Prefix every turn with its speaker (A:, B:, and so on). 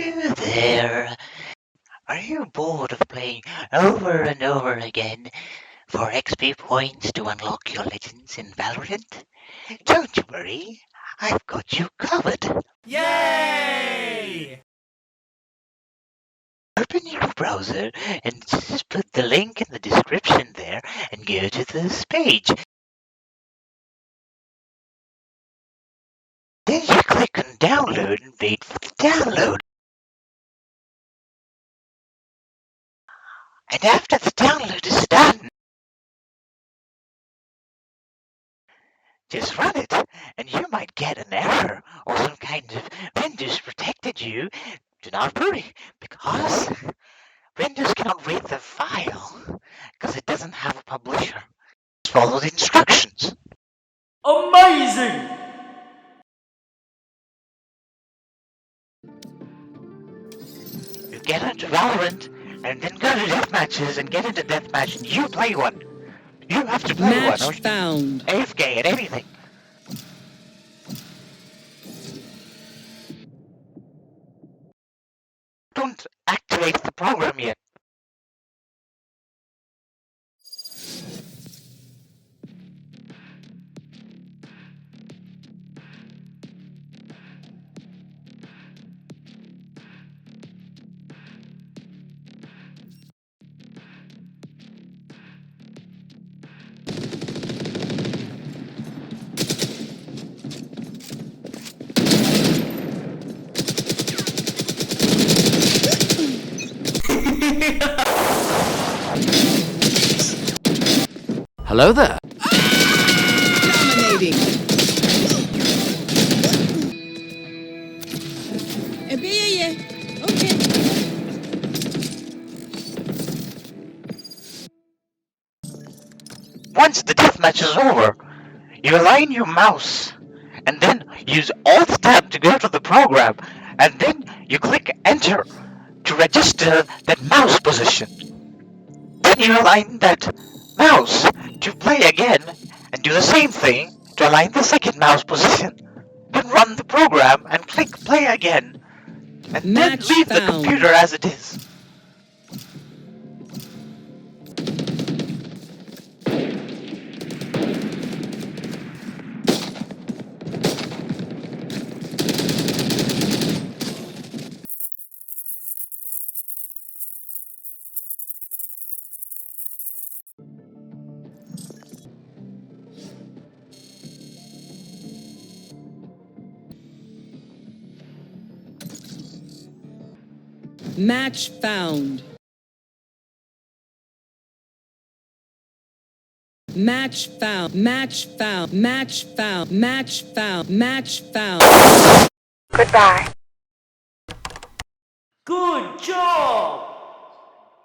A: you there? Are you bored of playing over and over again for XP points to unlock your legends in Valorant? Don't you worry, I've got you covered.
B: Yay!
A: Open your browser and just put the link in the description there and go to this page. Then you click on download and wait for the download. And after the download is done, just run it, and you might get an error or some kind of Windows protected you. Do not worry, because Windows cannot read the file, because it doesn't have a publisher. Just follow the instructions.
B: Amazing!
A: You get into Valorant, and then go to deathmatches and get into deathmatch, and you play one. You have to play
C: Match
A: one, or
C: found.
A: AFK and anything. Don't activate the program yet.
B: Hello there.
C: Dominating. Okay.
A: Once the deathmatch is over, you align your mouse, and then use Alt Tab to go to the program, and then you click Enter to register that mouse position. Then you align that mouse to play again, and do the same thing to align the second mouse position. Then run the program and click Play again, and then
C: Match
A: leave the
C: found.
A: computer as it is.
C: Match found. Match found. Match found. Match found. Match found. Match found.
D: Goodbye.
B: Good job!